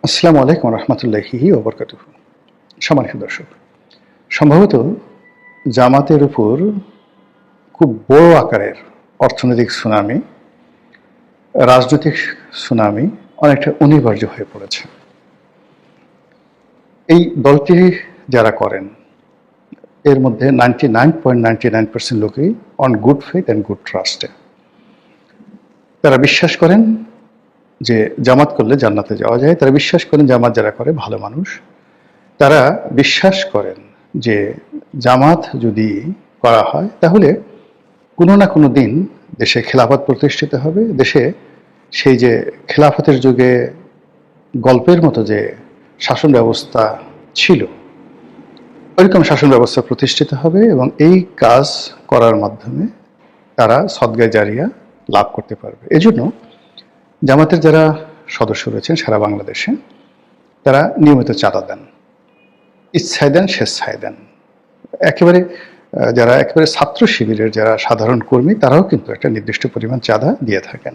আসসালামু আলাইকুম রহমতুল্লাহি ওয়া বারাকাতুহু। সম্মানিত দর্শক, সম্ভবত জামাতের উপর খুব বড় আকারের অর্থনৈতিক সুনামি, রাজনৈতিক সুনামি অনেকটা অনিবার্য হয়ে পড়েছে। এই দলটি যারা করেন এর মধ্যে 99.99% লোকই on good faith and good ট্রাস্টে। তারা বিশ্বাস করেন যে জামাত করলে জান্নাতে যাওয়া যায়। তারা বিশ্বাস করেন জামাত যারা করে ভালো মানুষ। তারা বিশ্বাস করেন যে জামাত যদি করা হয় তাহলে কোনো না কোনো দিন দেশে খেলাফত প্রতিষ্ঠিত হবে। দেশে সেই যে খেলাফতের যুগে গল্পের মতো যে শাসন ব্যবস্থা ছিল ওইরকম শাসন ব্যবস্থা প্রতিষ্ঠিত হবে এবং এই কাজ করার মাধ্যমে তারা সদগায়ে জারিয়া লাভ করতে পারবে। এজন্য জামাতের যারা সদস্য রয়েছেন সারা বাংলাদেশে তারা নিয়মিত চাঁদা দেন, ইচ্ছায় দেন, স্বেচ্ছায় দেন। একেবারে যারা একেবারে ছাত্র শিবিরের যারা সাধারণ কর্মী তারাও কিন্তু একটা নির্দিষ্ট পরিমাণ চাঁদা দিয়ে থাকেন।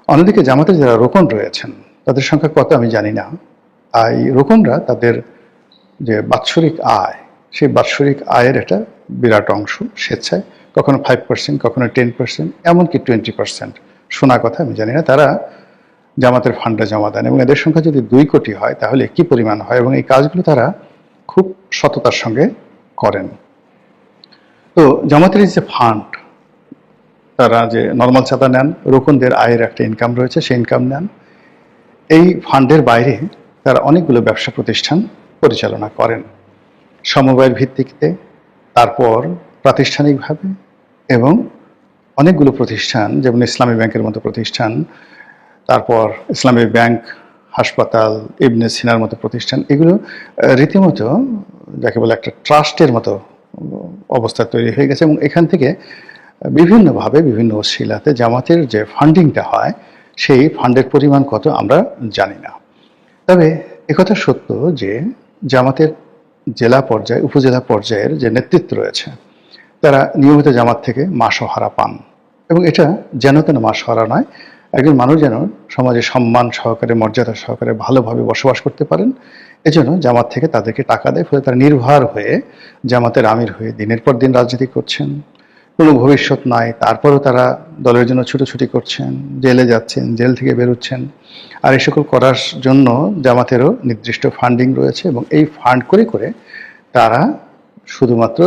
অন্যদিকে জামাতের যারা রোকন রয়েছেন তাদের সংখ্যা কত আমি জানি না। এই রোকনরা তাদের যে বাৎসরিক আয় সেই বাৎসরিক আয়ের একটা বিরাট অংশ স্বেচ্ছায়, কখনো 5%, কখনো 10%, এমনকি 20% শোনা কথা আমি জানি না, তারা জামাতের ফান্ডে জমা দেন। এবং এদের সংখ্যা যদি 2 কোটি হয় তাহলে কি পরিমাণ হয়, এবং এই কাজগুলো তারা খুব সততার সঙ্গে করেন। তো জামাতের যে ফান্ড, তারা যে নর্মাল চাঁদা নেন, রোকনদের আয়ের একটা ইনকাম রয়েছে, সেই ইনকাম নেন। এই ফান্ডের বাইরে তারা অনেকগুলো ব্যবসা প্রতিষ্ঠান পরিচালনা করেন সমবায়ের ভিত্তিতে, তারপর প্রাতিষ্ঠানিকভাবে, এবং অনেকগুলো প্রতিষ্ঠান যেমন ইসলামী ব্যাংকের মতো প্রতিষ্ঠান, তারপর ইসলামী ব্যাংক, হাসপাতাল, ইবনে সিনার মতো প্রতিষ্ঠান, এগুলো রীতিমতো যাকে বলে একটা ট্রাস্টের মতো অবস্থা তৈরি হয়ে গেছে। এবং এখান থেকে বিভিন্নভাবে বিভিন্ন ওসিলাতে জামাতের যে ফান্ডিংটা হয় সেই ফান্ডের পরিমাণ কত আমরা জানি না। তবে একথা সত্য যে জামাতের জেলা পর্যায়ে, উপজেলা পর্যায়ের যে নেতৃত্ব রয়েছে তারা নিয়মিত জামাত থেকে মাসোহারা পান, এবং এটা যেন তেন মাসোহারা নয়। একজন মানুষ যেন সমাজে সম্মান সহকারে, মর্যাদা সহকারে ভালোভাবে বসবাস করতে পারেন, এজন্য জামাত থেকে তাদেরকে টাকা দেয়। ফলে তারা নির্ভর হয়ে জামাতের আমির হয়ে দিনের পর দিন রাজনীতি করছেন, কোনো ভবিষ্যৎ নাই, তারপরও তারা দলের জন্য ছুটোছুটি করছেন, জেলে যাচ্ছেন, জেল থেকে বেরোচ্ছেন। আর এই সকল করার জন্য জামাতেরও নির্দিষ্ট ফান্ডিং রয়েছে, এবং এই ফান্ড করে করে তারা শুধুমাত্র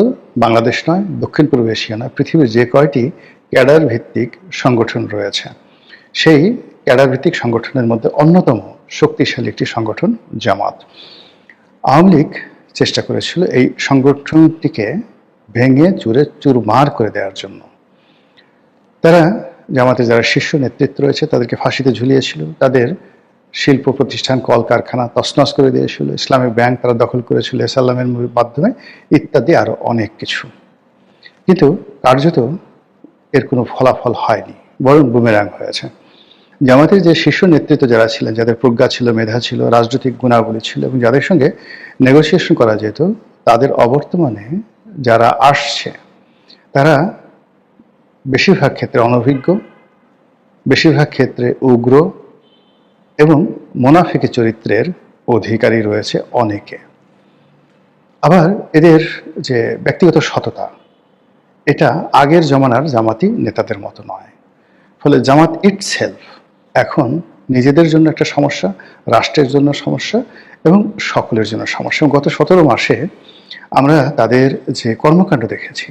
বাংলাদেশ নয়, দক্ষিণ পূর্ব এশিয়া নয়, পৃথিবীর যে কয়টি ক্যাডার ভিত্তিক সংগঠন রয়েছে সেই ক্যাডার ভিত্তিক সংগঠনের মধ্যে অন্যতম শক্তিশালী একটি সংগঠন জামাত। আওয়ামী লীগ চেষ্টা করেছিল এই সংগঠনটিকে ভেঙে চুরে চুরমার করে দেওয়ার জন্য। তারা জামাতের যারা শীর্ষ নেতৃত্ব রয়েছে তাদেরকে ফাঁসিতে ঝুলিয়েছিল, তাদের শিল্প প্রতিষ্ঠান, কলকারখানা তছনছ করে দিয়েছিল, ইসলামিক ব্যাংক তারা দখল করেছিল এসাল্লামের মাধ্যমে, ইত্যাদি আরো অনেক কিছু। কিন্তু কার্যত এর কোনো ফলাফল হয়নি, বরং বুমেরাং হয়েছে। জামাতের যে শীর্ষ নেতৃত্ব যারা ছিলেন, যাদের প্রজ্ঞা ছিল, মেধা ছিল, রাজনৈতিক গুণাবলী ছিল, এবং যাদের সঙ্গে নেগোসিয়েশন করা যেত, তাদের অবর্তমানে যারা আসছে তারা বেশিরভাগ ক্ষেত্রে অনভিজ্ঞ, বেশিরভাগ ক্ষেত্রে উগ্র, এবং মোনাফিকি চরিত্রের অধিকারী রয়েছে অনেকে। আবার এদের যে ব্যক্তিগত সততা, এটা আগের জমানার জামাতি নেতাদের মতো নয়। ফলে জামাত ইটসেলফ এখন নিজেদের জন্য একটা সমস্যা, রাষ্ট্রের জন্য সমস্যা, এবং সকলের জন্য সমস্যা। গত 17 মাসে আমরা তাদের যে কর্মকাণ্ড দেখেছি,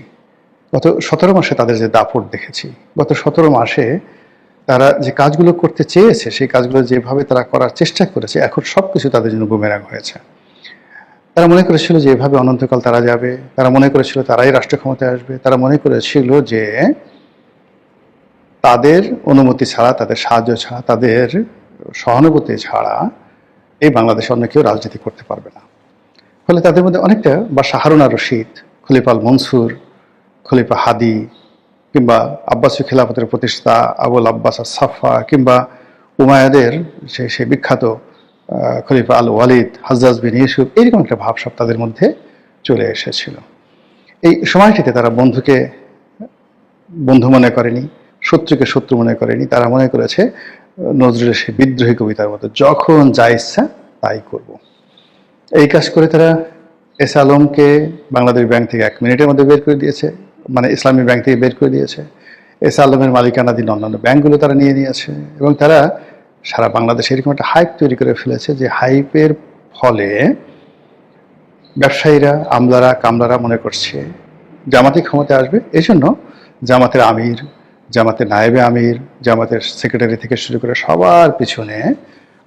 গত 17 মাসে তাদের যে দাপট দেখেছি, গত 17 মাসে তারা যে কাজগুলো করতে চেয়েছে সেই কাজগুলো যেভাবে তারা করার চেষ্টা করেছে, এখন সবকিছু তাদের জন্য বুমেরাং হয়েছে। তারা মনে করেছিল যে এভাবে অনন্তকাল তারা যাবে, তারা মনে করেছিল তারাই রাষ্ট্র ক্ষমতায় আসবে, তারা মনে করেছিল যে তাদের অনুমতি ছাড়া, তাদের সাহায্য ছাড়া, তাদের সহানুভূতি ছাড়া এই বাংলাদেশে অন্য কেউ রাজনীতি করতে পারবে না। ফলে তাদের মধ্যে অনেকটা, বা হারুন আর রশিদ, খলিফা আল মনসুর, খলিফা হাদি, কিংবা আব্বাসী খেলাফতের প্রতিষ্ঠাতা আবুল আব্বাস সাফা, কিংবা উমায়াদের সেই বিখ্যাত খলিফা আল ওয়ালিদ, হাজ্জাজ বিন ইউসুফ, এরকম একটা ভাবসাব তাদের মধ্যে চলে এসেছিল। এই সময়টিতে তারা বন্ধুকে বন্ধু মনে করেনি, শত্রুকে শত্রু মনে করেনি। তারা মনে করেছে নজরুলের সেই বিদ্রোহী কবিতার মতো যখন যা ইচ্ছা তাই করব। এই কাজ করে তারা এস আলমকে বাংলাদেশ ব্যাংক থেকে 1 মিনিটের মধ্যে বের করে দিয়েছে, মানে ইসলামী ব্যাংক থেকে বের করে দিয়েছে। এস আলমের মালিকানাধীন অন্যান্য ব্যাংকগুলো তারা নিয়ে নিয়েছে এবং তারা সারা বাংলাদেশে এরকম একটা হাইপ তৈরি করে ফেলেছে যে হাইপের ফলে ব্যবসায়ীরা, আমলারা, কামলারা মনে করছে জামাতি ক্ষমতায় আসবে। এই জন্য জামাতের আমির, জামাতের নায়েবে আমির, জামাতের সেক্রেটারি থেকে শুরু করে সবার পিছনে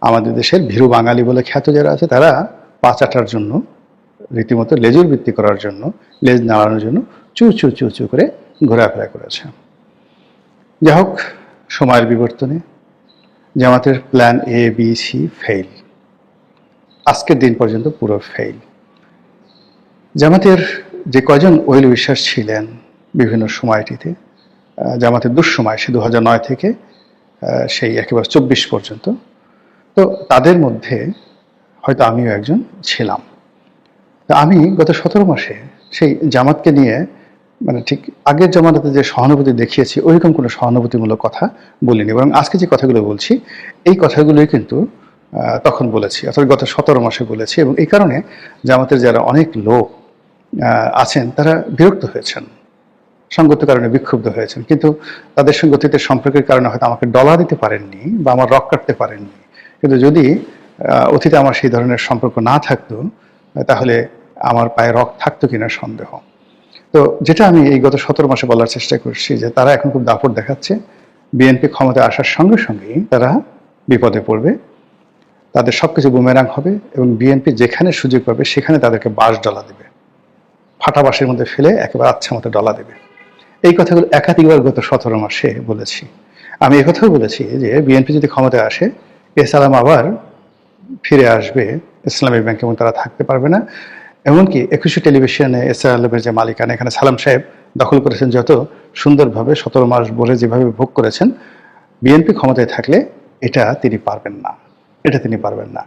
আমাদের দেশের ভীরু বাঙালি বলে খ্যাত যারা আছে তারা পা চাটার জন্য, রীতিমতো লেজুর বৃত্তি করার জন্য, লেজ নাড়ানোর জন্য চু চু চু চু করে ঘোরাফেরা করেছে। যাই হোক, সময়ের বিবর্তনে জামাতের plan A B C fail, আজকের দিন পর্যন্ত পুরো ফেইল। জামাতের যে কয়জন ওলি বিশ্বাস ছিলেন বিভিন্ন সময়টিতে, জামাতের দুঃসময় সে 2009 থেকে সেই একেবারে 24 পর্যন্ত, তো তাদের মধ্যে হয়তো আমিও একজন ছিলাম। তা আমি গত 17 মাসে সেই জামাতকে নিয়ে মানে ঠিক আগের জামানাতে যে সহানুভূতি দেখিয়েছি ওইরকম কোনো সহানুভূতিমূলক কথা বলিনি, বরং আজকে যে কথাগুলো বলছি এই কথাগুলোই কিন্তু তখন বলেছি, অর্থাৎ গত 17 মাসে বলেছি। এবং এই কারণে জামাতের যারা অনেক লোক আছেন তারা বিরক্ত হয়েছেন, সঙ্গত কারণে বিক্ষুব্ধ হয়েছেন, কিন্তু তাদের সঙ্গে অতীতের সম্পর্কের কারণে হয়তো আমাকে ডলা দিতে পারেননি বা আমার রক কাটতে পারেননি। কিন্তু যদি অতীতে আমার সেই ধরনের সম্পর্ক না থাকতো তাহলে আমার পায়ে রক থাকতো কিনা সন্দেহ। তো যেটা আমি এই গত 17 মাসে বলার চেষ্টা করছি যে তারা এখন খুব দাপট দেখাচ্ছে, বিএনপি ক্ষমতায় আসার সঙ্গে সঙ্গেই তারা বিপদে পড়বে, তাদের সবকিছু বুমেরাং হবে এবং বিএনপি যেখানে সুযোগ পাবে সেখানে তাদেরকে বাঁশ ডলা দেবে, ফাটা বাঁশের মধ্যে ফেলে একেবারে আচ্ছা মতো ডলা দেবে। এই কথাগুলো একাধিকবার গত 17 মাসে বলেছি। আমি একথাও বলেছি যে বিএনপি যদি ক্ষমতায় আসে এস আলম আবার ফিরে আসবে ইসলামী ব্যাংকে এবং তারা থাকতে পারবে না। এমনকি 21 টেলিভিশনে এস আলমের যে মালিকানা, এখানে সালাম সাহেব দখল করেছেন যত সুন্দরভাবে 17 মাস বলে যেভাবে ভোগ করেছেন, বিএনপি ক্ষমতায় থাকলে এটা তিনি পারবেন না, এটা তিনি পারবেন না।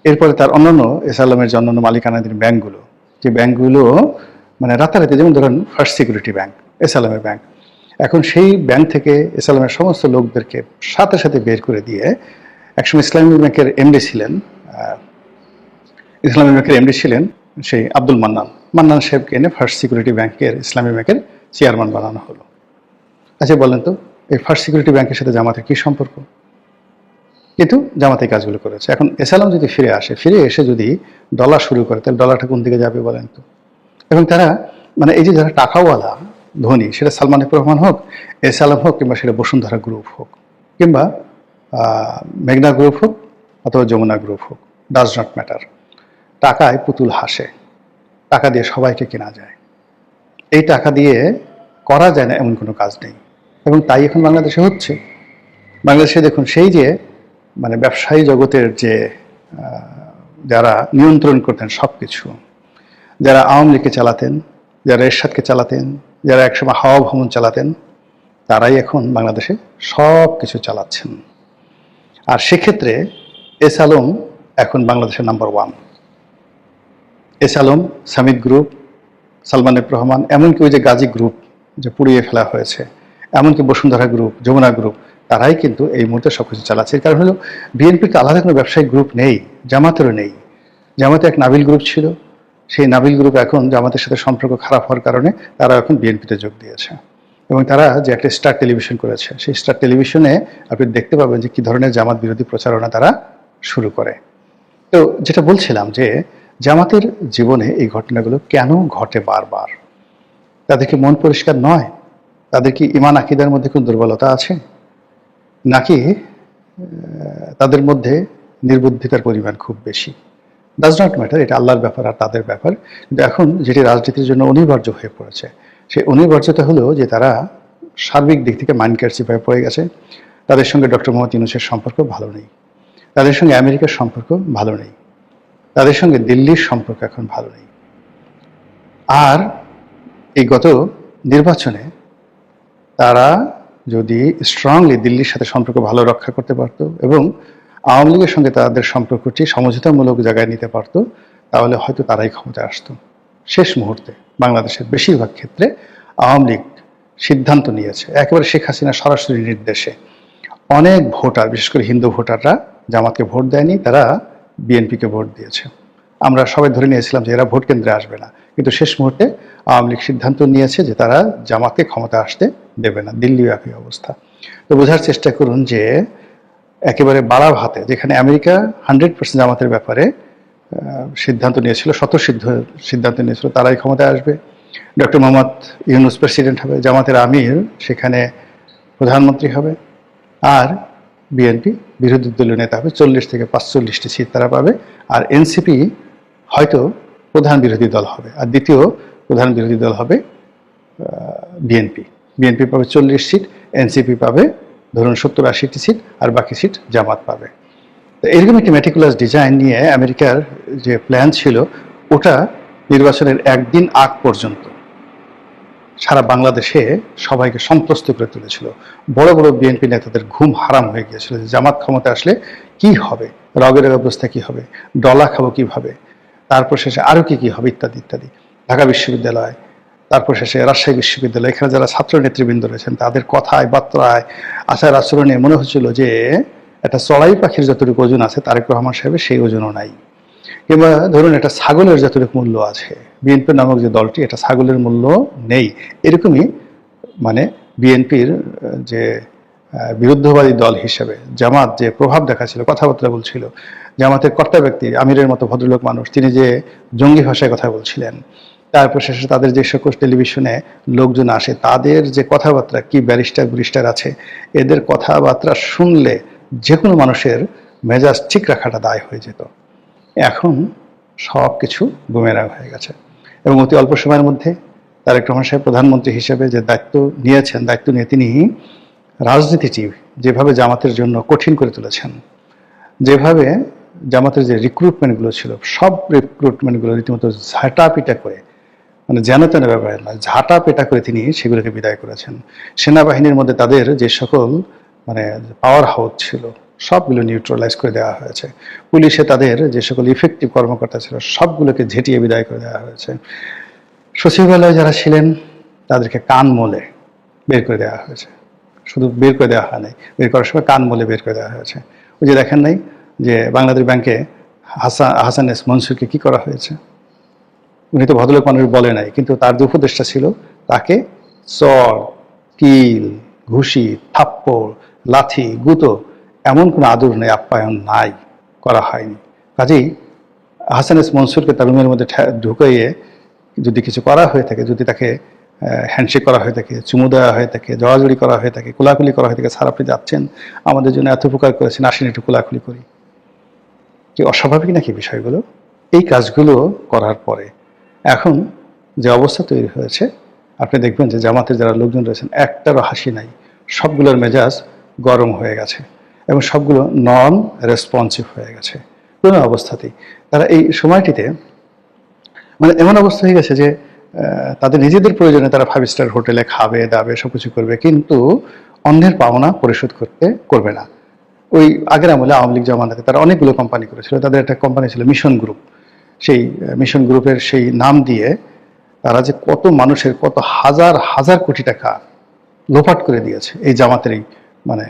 এরপরে তার অন্যান্য এস আলমের যে অন্যান্য মালিকানাধীন ব্যাংকগুলো, যে ব্যাংকগুলো মানে রাতারাতি, যেমন ধরেন ফার্স্ট সিকিউরিটি ব্যাংক, এস আলমের ব্যাংক, এখন সেই ব্যাংক থেকে এস আলমের সমস্ত লোকদেরকে সাথে সাথে বের করে দিয়ে একসময় ইসলামী ব্যাংকের এমডি ছিলেন, ইসলামী ব্যাংকের এমডি ছিলেন সেই আব্দুল মান্নান সাহেবকে এনে ফার্স্ট সিকিউরিটি ব্যাংকের, ইসলামী ব্যাংকের চেয়ারম্যান বানানো হলো। আচ্ছা বলেন তো, এই ফার্স্ট সিকিউরিটি ব্যাংকের সাথে জামাতের কি সম্পর্ক? কিন্তু জামাত এই কাজগুলো করেছে। এখন এস আলম যদি ফিরে আসে, ফিরে এসে যদি ডলার শুরু করে, তাহলে ডলারটা কোন দিকে যাবে বলেন তো? এবং তারা মানে এই যে যারা টাকাওয়ালা ধনী, সেটা সালমান এফ রহমান হোক, এস আলম হোক, কিংবা সেটা বসুন্ধরা গ্রুপ হোক, কিংবা মেঘনা গ্রুপ হোক অথবা যমুনা গ্রুপ হোক, ডাজ নট ম্যাটার, টাকায় পুতুল হাসে, টাকা দিয়ে সবাইকে কেনা যায়। এই টাকা দিয়ে করা যায় না এমন কোনো কাজ নেই, এবং তাই এখন বাংলাদেশে হচ্ছে। বাংলাদেশে দেখুন, সেই যে মানে ব্যবসায়ী জগতের যে যারা নিয়ন্ত্রণ করতেন সব কিছু, যারা আওয়ামী লীগকে চালাতেন, যারা এরশাদকে চালাতেন, যারা একসময় হাওয়া ভ্রমণ চালাতেন, তারাই এখন বাংলাদেশে সব কিছু চালাচ্ছেন। আর সেক্ষেত্রে এস আলম এখন বাংলাদেশের number 1। S Alam, Samid group, Salman F Rahman, এমনকি ওই যে গাজী গ্রুপ যে পুড়িয়ে ফেলা হয়েছে, এমনকি বসুন্ধরা গ্রুপ, যমুনা গ্রুপ, তারাই কিন্তু এই মুহূর্তে সবকিছু চালাচ্ছে। এর কারণ হলো বিএনপির আলাদা কোনো ব্যবসায়িক গ্রুপ নেই, জামাতেরও নেই। জামাতে এক নাবিল গ্রুপ ছিল, সেই নাবিল গ্রুপ এখন জামাতের সাথে সম্পর্ক খারাপ হওয়ার কারণে তারা এখন বিএনপিতে যোগ দিয়েছে। এবং তারা যে একটা স্টার টেলিভিশন করেছে, সেই স্টার টেলিভিশনে আপনি দেখতে পাবেন যে কী ধরনের জামাত বিরোধী প্রচারণা তারা শুরু করে। তো যেটা বলছিলাম যে জামাতের জীবনে এই ঘটনাগুলো কেন ঘটে বারবার? তাদের কি মন পরিষ্কার নয়? তাদের কি ইমান আকিদার মধ্যে কোনো দুর্বলতা আছে? নাকি তাদের মধ্যে নির্বুদ্ধিতার পরিমাণ খুব বেশি? ডাজ নট ম্যাটার, এটা আল্লাহর ব্যাপার আর তাদের ব্যাপার। কিন্তু এখন যেটি রাজনীতির জন্য অনিবার্য হয়ে পড়েছে, সেই অনিবার্যতা হলো যে তারা সার্বিক দিক থেকে মাইন্ডকারচিপায় পড়ে গেছে। তাদের সঙ্গে ডক্টর মোহাম্মদ ইউনূসের সম্পর্ক ভালো নেই, তাদের সঙ্গে আমেরিকার সম্পর্ক ভালো নেই, তাদের সঙ্গে দিল্লির সম্পর্ক এখন ভালো নেই। আর এই গত নির্বাচনে তারা যদি স্ট্রংলি দিল্লির সাথে সম্পর্ক ভালো রক্ষা করতে পারত এবং আওয়ামী লীগের সঙ্গে তাদের সম্পর্কটি সমঝোতামূলক জায়গায় নিতে পারত, তাহলে হয়তো তারাই ক্ষমতায় আসতো। শেষ মুহূর্তে বাংলাদেশের বেশিরভাগ ক্ষেত্রে আওয়ামী লীগ সিদ্ধান্ত নিয়েছে, একেবারে শেখ হাসিনা সরাসরি নির্দেশে অনেক ভোটার, বিশেষ করে হিন্দু ভোটাররা জামাতকে ভোট দেয়নি, তারা বিএনপিকে ভোট দিয়েছে। আমরা সবাই ধরে নিয়েছিলাম যে এরা ভোট কেন্দ্রে আসবে না, কিন্তু শেষ মুহূর্তে আওয়ামী লীগ সিদ্ধান্ত নিয়েছে যে তারা জামাতকে ক্ষমতা আসতে দেবে না। দিল্লিও একই অবস্থা। তো বোঝার চেষ্টা করুন যে একেবারে বাড়াও হাতে, যেখানে আমেরিকা 100% জামাতের ব্যাপারে সিদ্ধান্ত নিয়েছিল, স্বতঃসিদ্ধ সিদ্ধান্ত নিয়েছিল তারাই ক্ষমতায় আসবে, ডক্টর মোহাম্মদ ইউনূস প্রেসিডেন্ট হবে, জামাতের আমির সেখানে প্রধানমন্ত্রী হবে, আর বিএনপি বিরোধী দলীয় নেতা হবে, 40 থেকে 45টি সিট তারা পাবে, আর এনসিপি হয়তো প্রধান বিরোধী দল হবে, আর দ্বিতীয় প্রধান বিরোধী দল হবে বিএনপি। বিএনপি পাবে 40 সিট, এনসিপি পাবে ধরুন 70-80টি সিট, আর বাকি সিট জামাত পাবে। তো এরকম একটি মেটিকুলাস ডিজাইন নিয়ে আমেরিকার যে প্ল্যান ছিল, ওটা নির্বাচনের একদিন আগ পর্যন্ত সারা বাংলাদেশে সবাইকে সন্ত্রস্ত করে তুলেছিল। বড় বড় বিএনপি নেতাদের ঘুম হারাম হয়ে গিয়েছিল যে জামাত ক্ষমতা আসলে কি হবে, রগের অবস্থা কি হবে, ডলা খাবো কিভাবে, তারপর শেষে আরও কি হবে ইত্যাদি ইত্যাদি। ঢাকা বিশ্ববিদ্যালয়, তারপর শেষে রাজশাহী বিশ্ববিদ্যালয়, এখানে যারা ছাত্র নেতৃবৃন্দ রয়েছেন তাদের কথায় বার্তায় আচার আচরণে মনে হচ্ছিল যে একটা চড়াই পাখির যতটুকু ওজন আছে তারেক রহমান সাহেবের সেই ওজনও নাই। কিংবা ধরুন একটা ছাগলের যতটুকু মূল্য আছে, বিএনপি নামক যে দলটি, এটা ছাগলের মূল্য নেই। এরকমই মানে বিএনপির যে বিরুদ্ধবাদী দল হিসেবে জামাত যে প্রভাব দেখাচ্ছিল, কথাবার্তা বলছিল, জামাতের কর্তা ব্যক্তি আমিরের মতো ভদ্রলোক মানুষ, তিনি যে জঙ্গি ভাষায় কথা বলছিলেন, তারপর শেষে তাদের যে সকল টেলিভিশনে লোকজন আসে তাদের যে কথাবার্তা, কি ব্যারিস্টার আছে, এদের কথাবার্তা শুনলে যে কোনো মানুষের মেজাজ ঠিক রাখাটা দায় হয়ে যেত। এখন সব কিছু বুমেরাং হয়ে গেছে, এবং অতি অল্প সময়ের মধ্যে তারেক রহমান সাহেব প্রধানমন্ত্রী হিসেবে যে দায়িত্ব নিয়েছেন, দায়িত্ব নিয়ে তিনি রাজনীতিটি যেভাবে জামাতের জন্য কঠিন করে তুলেছেন, যেভাবে জামাতের যে রিক্রুটমেন্টগুলো ছিল সব রিক্রুটমেন্টগুলো রীতিমতো ঝাঁটাপিটা করে, মানে যেন তেন ব্যাপারে না, ঝাঁটাপেটা করে তিনি সেগুলোকে বিদায় করেছেন। সেনাবাহিনীর মধ্যে তাদের যে সকল মানে পাওয়ার হাউস ছিল সবগুলো নিউট্রালাইজ করে দেওয়া হয়েছে। পুলিশে তাদের যে সকল ইফেক্টিভ কর্মকর্তা ছিল সবগুলোকে ঝেঁটিয়ে বিদায় করে দেওয়া হয়েছে। সচিবালয়ে যারা ছিলেন তাদেরকে কান মলে বের করে দেওয়া হয়েছে। শুধু বের করে দেওয়া হয় নাই, বের করার সময় কান মলে বের করে দেওয়া হয়েছে। ওই যে দেখেন নাই যে বাংলাদেশ ব্যাংকে হাসান এস মনসুরকে কি করা হয়েছে? উনি তো ভদ্রলোক মানুষ বলে নাই, কিন্তু তার যে উপদেষ্টা ছিল তাকে চর, কিল, ঘুষি, থাপ্পড়, লাথি, গুঁতো এমন কোনো আদর নেই, আপ্যায়ন নাই, করা হয়নি। কাজেই হাসান এস মনসুরকে তার রুমের মধ্যে ঢুকাইয়ে যদি কিছু করা হয়ে থাকে, যদি তাকে হ্যান্ডশেক করা হয়ে থাকে, চুমু দেওয়া হয়ে থাকে, জড়াজড়ি করা হয়ে থাকে, কোলাকুলি করা হয়ে থাকে, স্যার আপনি যাচ্ছেন, আমাদের জন্য এত উপকার করেছেন, আসেন একটু কোলাকুলি করি, কি অস্বাভাবিক নাকি বিষয়গুলো? এই কাজগুলো করার পরে এখন যে অবস্থা তৈরি হয়েছে, আপনি দেখবেন যে জামাতের যারা লোকজন রয়েছেন একটারও হাসি নাই, সবগুলোর মেজাজ গরম হয়ে গেছে এবং সবগুলো নন রেসপন্সিভ হয়ে গেছে। কোনো অবস্থাতেই তারা এই সময়টিতে মানে এমন অবস্থা হয়ে গেছে যে তাদের নিজেদের প্রয়োজনে তারা 5 স্টার হোটেলে খাবে দাবে সব কিছু করবে, কিন্তু অন্যের পাওনা পরিশোধ করবে না। ওই আগের আমলে আওয়ামী লীগ জামানাতে তারা অনেকগুলো কোম্পানি করেছিল, তাদের একটা কোম্পানি ছিল মিশন গ্রুপ। সেই মিশন গ্রুপের সেই নাম দিয়ে তারা যে কত মানুষের কত হাজার হাজার কোটি টাকা লোপাট করে দিয়েছে এই জামাতের এই মানে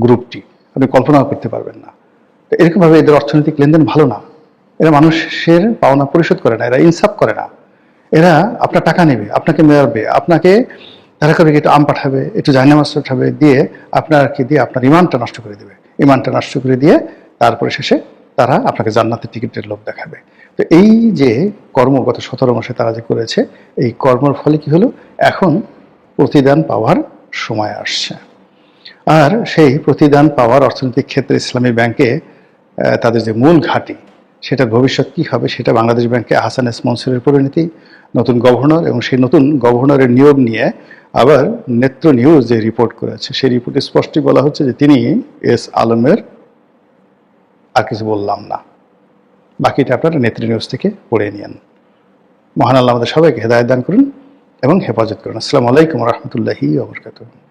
গ্রুপটি, আপনি কল্পনাও করতে পারবেন না। তো এরকমভাবে এদের অর্থনৈতিক লেনদেন ভালো না, এরা মানুষের পাওনা পরিশোধ করে না, এরা ইনসাফ করে না। এরা আপনার টাকা নেবে, আপনাকে মেয়ারবে, আপনাকে তারা করে একটু আম পাঠাবে, একটু জায়নামাজ পাঠাবে, দিয়ে আপনাকে দিয়ে আপনার ইমানটা নষ্ট করে দেবে, ইমানটা নষ্ট করে দিয়ে তারপরে শেষে তারা আপনাকে জান্নাতের টিকিটের লোভ দেখাবে। তো এই যে কর্ম গত 17 মাসে তারা যে করেছে, এই কর্মের ফলে কি হলো, এখন প্রতিদান পাওয়ার সময় আসছে। আর সেই প্রতিদান পাওয়ার অর্থনৈতিক ক্ষেত্রে ইসলামী ব্যাংকে তাদের যে মূল ঘাঁটি, সেটার ভবিষ্যৎ কী হবে, সেটা বাংলাদেশ ব্যাংকে হাসান এস মনসুরের পরিণতি, নতুন গভর্নর এবং সেই নতুন গভর্নরের নিয়োগ নিয়ে আবার নেত্র নিউজ যে রিপোর্ট করেছে, সেই রিপোর্টে স্পষ্টই বলা হচ্ছে যে তিনি এস আলমের, আর কিছু বললাম না, বাকিটা আপনারা নেত্র নিউজ থেকে পড়ে নিন। মহান আল্লাহ আমাদের সবাইকে হেদায়েত দান করুন এবং হেফাজত করুন। আসসালামু আলাইকুম ওয়া রাহমাতুল্লাহি ওয়া বারাকাতুহু।